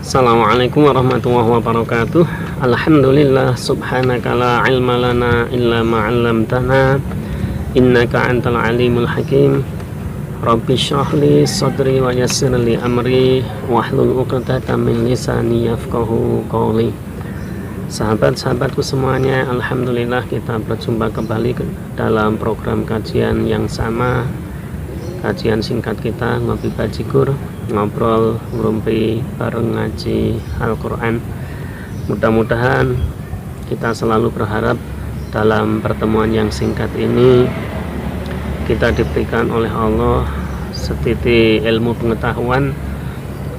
Assalamualaikum warahmatullahi wabarakatuh. Alhamdulillah subhanaka la ilma lana illa ma 'allamtana innaka antal alimul hakim. Rabbi shrah li sadri wa yassir li amri wahlul 'uqdatam min lisani yafqahu qawli. Sahabat-sahabatku semuanya, alhamdulillah kita berjumpa kembali dalam program kajian yang sama, kajian singkat kita ngopi bajigur, ngobrol ngerumpi bareng ngaji Al-Quran. Mudah-mudahan kita selalu berharap dalam pertemuan yang singkat ini kita diberikan oleh Allah setitik ilmu pengetahuan,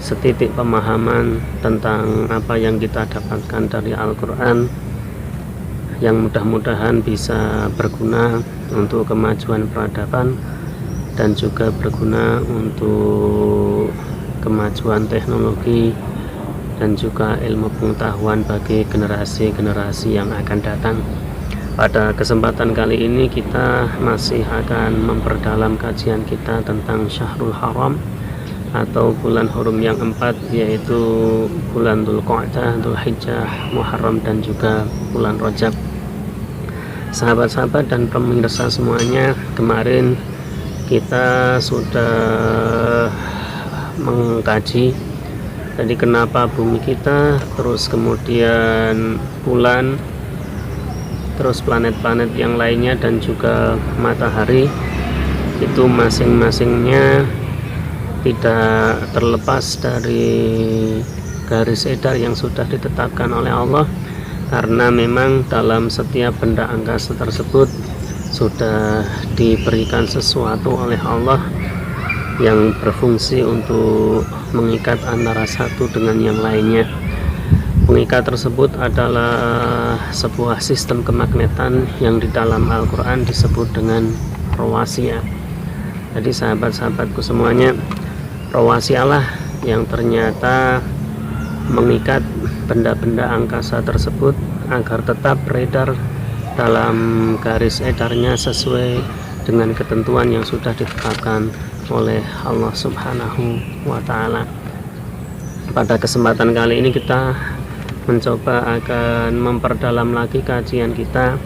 setitik pemahaman tentang apa yang kita dapatkan dari Al-Quran, yang mudah-mudahan bisa berguna untuk kemajuan peradaban dan juga berguna untuk kemajuan teknologi dan juga ilmu pengetahuan bagi generasi-generasi yang akan datang. Pada kesempatan kali ini kita masih akan memperdalam kajian kita tentang Syahrul Haram atau bulan hurum yang 4, yaitu bulan Dzulqa'dah, Dzulhijjah, Muharram dan juga bulan Rajab. Sahabat-sahabat dan pemirsa semuanya, kemarin kita sudah mengkaji jadi kenapa bumi kita, terus kemudian bulan, terus planet-planet yang lainnya dan juga matahari itu masing-masingnya tidak terlepas dari garis edar yang sudah ditetapkan oleh Allah, karena memang dalam setiap benda angkasa tersebut sudah diberikan sesuatu oleh Allah yang berfungsi untuk mengikat antara satu dengan yang lainnya. Pengikat tersebut adalah sebuah sistem kemagnetan yang di dalam Al-Quran disebut dengan rawasiyah. Jadi sahabat-sahabatku semuanya, rawasiyah yang ternyata mengikat benda-benda angkasa tersebut agar tetap beredar dalam garis edarnya sesuai dengan ketentuan yang sudah ditetapkan oleh Allah Subhanahu wa Ta'ala. Pada kesempatan kali ini kita mencoba akan memperdalam lagi kajian kita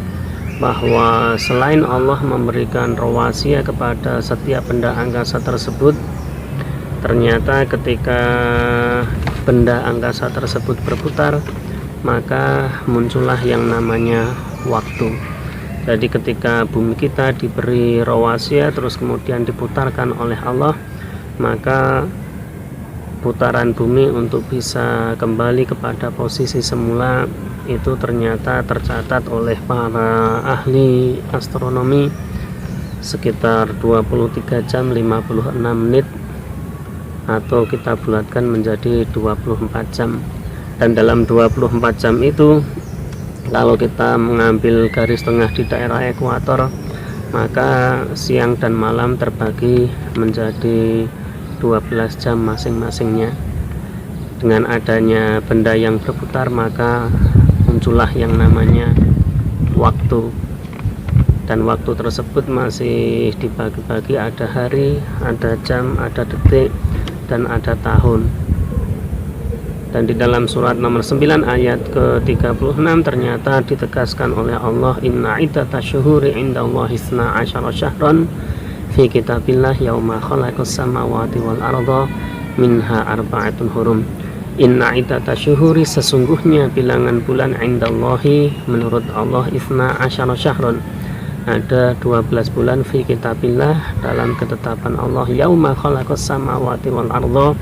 bahwa selain Allah memberikan rawasiyah kepada setiap benda angkasa tersebut, ternyata ketika benda angkasa tersebut berputar, maka muncullah yang namanya waktu. Jadi ketika bumi kita diberi rawasiyah terus kemudian diputarkan oleh Allah, maka putaran bumi untuk bisa kembali kepada posisi semula itu ternyata tercatat oleh para ahli astronomi sekitar 23 jam 56 menit, atau kita bulatkan menjadi 24 jam. Dan dalam 24 jam itu, kalau kita mengambil garis tengah di daerah ekuator, maka siang dan malam terbagi menjadi 12 jam masing-masingnya. Dengan adanya benda yang berputar, maka muncullah yang namanya waktu. Dan waktu tersebut masih dibagi-bagi, ada hari, ada jam, ada detik, dan ada tahun. Dan di dalam surat nomor 9 ayat ke-36 ternyata ditegaskan oleh Allah, inna iddatash syuhuri indallahi 12 syahran fi kitabillah yauma khalaqas samawati wal arda minha arba'atun hurum. Inna iddatash syuhuri, sesungguhnya bilangan bulan indallahi menurut Allah 12 syahran, ada 12 bulan fi kitabillah dalam ketetapan Allah, yauma khalaqas samawati wal arda,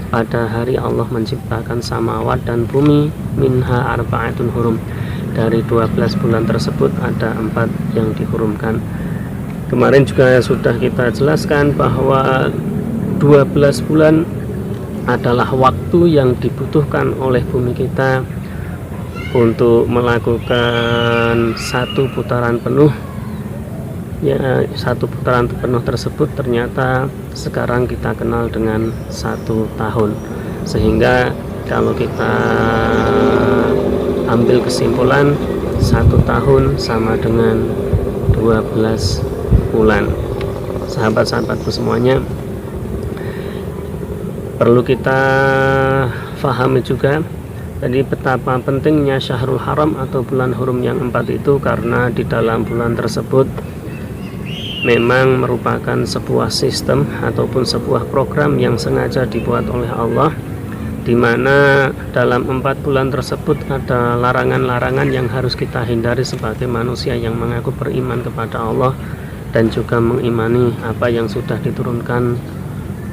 pada hari Allah menciptakan samawat dan bumi, minha arba'atun hurum, dari 12 bulan tersebut ada 4 yang dihurumkan. Kemarin juga sudah kita jelaskan bahwa 12 bulan adalah waktu yang dibutuhkan oleh bumi kita untuk melakukan satu putaran penuh. Ya, satu putaran penuh tersebut ternyata sekarang kita kenal dengan 1 tahun. Sehingga kalau kita ambil kesimpulan, 1 tahun sama dengan 12 bulan. Sahabat-sahabatku semuanya, perlu kita fahami juga jadi betapa pentingnya Syahrul Haram atau bulan hurum yang 4 itu, karena di dalam bulan tersebut memang merupakan sebuah sistem ataupun sebuah program yang sengaja dibuat oleh Allah, di mana dalam 4 bulan tersebut ada larangan-larangan yang harus kita hindari sebagai manusia yang mengaku beriman kepada Allah dan juga mengimani apa yang sudah diturunkan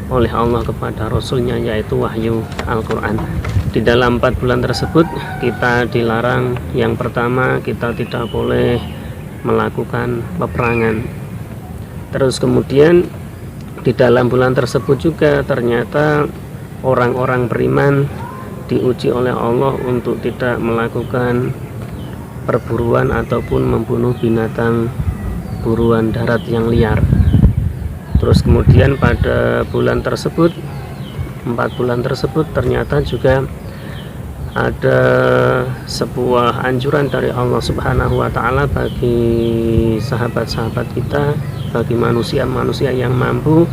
oleh Allah kepada Rasulnya, yaitu wahyu Al-Quran. Di dalam 4 bulan tersebut kita dilarang, yang pertama kita tidak boleh melakukan peperangan. Terus kemudian di dalam bulan tersebut juga ternyata orang-orang beriman diuji oleh Allah untuk tidak melakukan perburuan ataupun membunuh binatang buruan darat yang liar. Terus kemudian pada bulan tersebut, 4 bulan tersebut ternyata juga ada sebuah anjuran dari Allah Subhanahu wa Ta'ala bagi sahabat-sahabat kita, bagi manusia-manusia yang mampu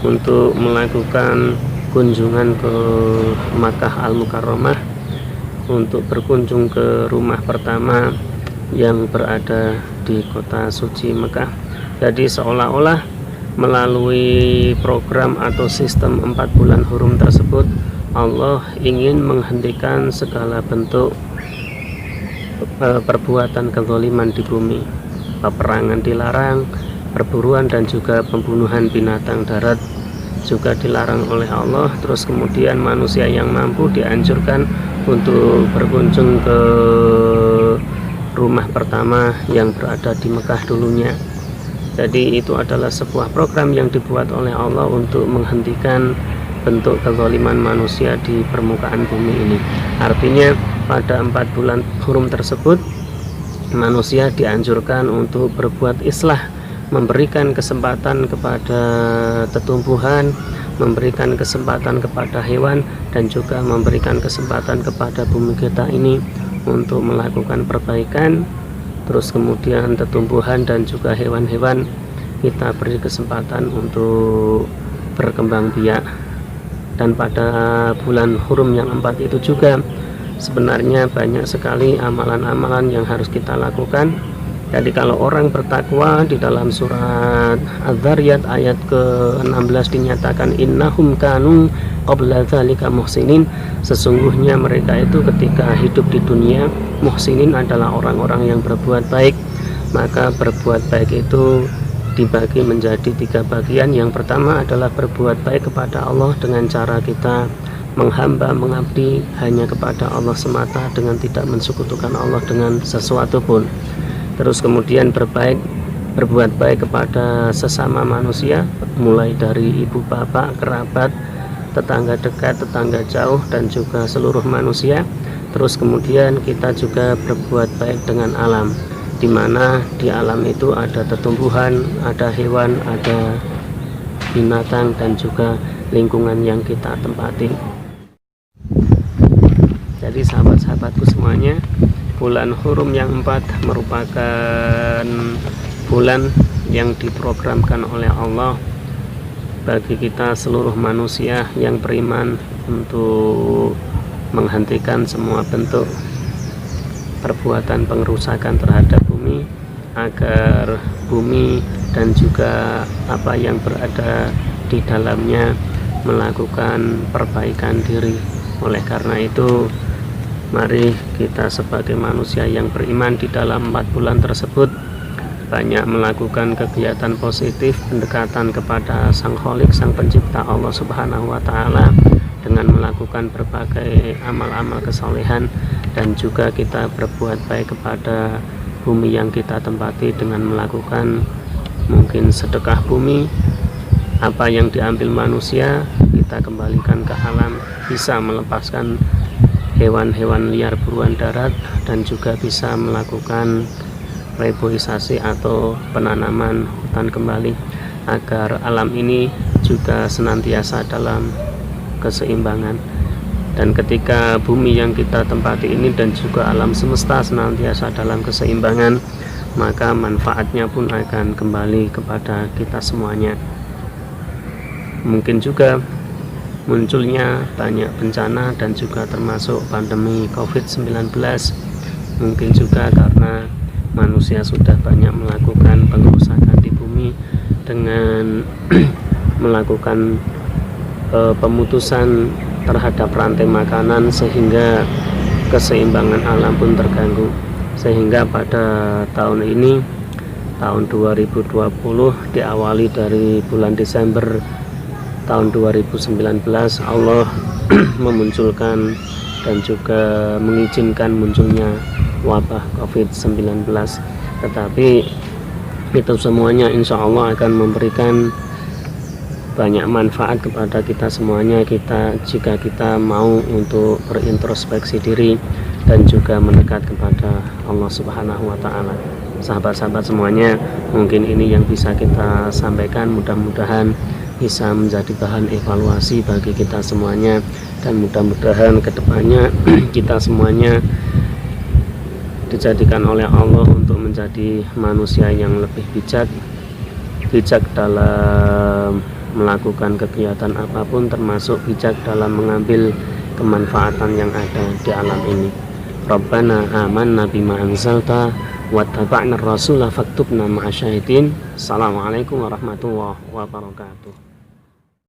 untuk melakukan kunjungan ke Makkah Al-Mukarramah, untuk berkunjung ke rumah pertama yang berada di kota suci Mekah. Jadi seolah-olah melalui program atau sistem 4 bulan hurum tersebut, Allah ingin menghentikan segala bentuk perbuatan kezaliman di bumi. Peperangan dilarang, perburuan dan juga pembunuhan binatang darat juga dilarang oleh Allah. Terus kemudian manusia yang mampu dianjurkan untuk berkunjung ke rumah pertama yang berada di Mekah dulunya. Jadi itu adalah sebuah program yang dibuat oleh Allah untuk menghentikan bentuk kezaliman manusia di permukaan bumi ini. Artinya pada 4 bulan hurum tersebut manusia dianjurkan untuk berbuat islah, memberikan kesempatan kepada tetumbuhan, memberikan kesempatan kepada hewan, dan juga memberikan kesempatan kepada bumi kita ini untuk melakukan perbaikan. Terus kemudian tetumbuhan dan juga hewan-hewan kita beri kesempatan untuk berkembang biak. Dan pada bulan hurum yang 4 itu juga sebenarnya banyak sekali amalan-amalan yang harus kita lakukan. Jadi kalau orang bertakwa, di dalam surat Az-Zariyat ayat ke-16 dinyatakan innahum kanu qabla dzalika muhsinin, sesungguhnya mereka itu ketika hidup di dunia muhsinin adalah orang-orang yang berbuat baik. Maka berbuat baik itu dibagi menjadi 3 bagian. Yang pertama adalah berbuat baik kepada Allah dengan cara kita menghamba, mengabdi hanya kepada Allah semata dengan tidak mensekutukan Allah dengan sesuatu pun. Terus kemudian berbuat baik kepada sesama manusia, mulai dari ibu bapak, kerabat, tetangga dekat, tetangga jauh, dan juga seluruh manusia. Terus kemudian kita juga berbuat baik dengan alam, di mana di alam itu ada tetumbuhan, ada hewan, ada binatang, dan juga lingkungan yang kita tempati. Jadi sahabat-sahabatku semuanya, bulan hurum yang 4 merupakan bulan yang diprogramkan oleh Allah bagi kita seluruh manusia yang beriman untuk menghentikan semua bentuk perbuatan pengerusakan terhadap bumi, agar bumi dan juga apa yang berada di dalamnya melakukan perbaikan diri. Oleh karena itu, mari kita sebagai manusia yang beriman di dalam 4 bulan tersebut banyak melakukan kegiatan positif, pendekatan kepada Sang Khalik, Sang Pencipta Allah Subhanahu wa Ta'ala, dengan melakukan berbagai amal-amal kesolehan, dan juga kita berbuat baik kepada bumi yang kita tempati dengan melakukan mungkin sedekah bumi. Apa yang diambil manusia kita kembalikan ke alam, bisa melepaskan hewan-hewan liar buruan darat, dan juga bisa melakukan reboisasi atau penanaman hutan kembali, agar alam ini juga senantiasa dalam keseimbangan. Dan ketika bumi yang kita tempati ini dan juga alam semesta senantiasa dalam keseimbangan, maka manfaatnya pun akan kembali kepada kita semuanya. Mungkin juga munculnya banyak bencana dan juga termasuk pandemi COVID-19. Mungkin juga karena manusia sudah banyak melakukan pengrusakan di bumi dengan melakukan pemutusan terhadap rantai makanan, sehingga keseimbangan alam pun terganggu. Sehingga pada tahun ini, tahun 2020, diawali dari bulan Desember tahun 2019, Allah memunculkan dan juga mengizinkan munculnya wabah COVID-19. Tetapi itu semuanya insya Allah akan memberikan banyak manfaat kepada kita semuanya, jika kita mau untuk berintrospeksi diri dan juga mendekat kepada Allah Subhanahu wa Ta'ala. Sahabat-sahabat semuanya, mungkin ini yang bisa kita sampaikan, mudah-mudahan bisa menjadi bahan evaluasi bagi kita semuanya, dan mudah-mudahan kedepannya kita semuanya dijadikan oleh Allah untuk menjadi manusia yang lebih bijak dalam melakukan kegiatan apapun, termasuk bijak dalam mengambil kemanfaatan yang ada di alam ini. Rabbana amanna bima anzalta wattaba'na ar-rasula faktubna ma'asyahidin. Assalamualaikum warahmatullahi wabarakatuh.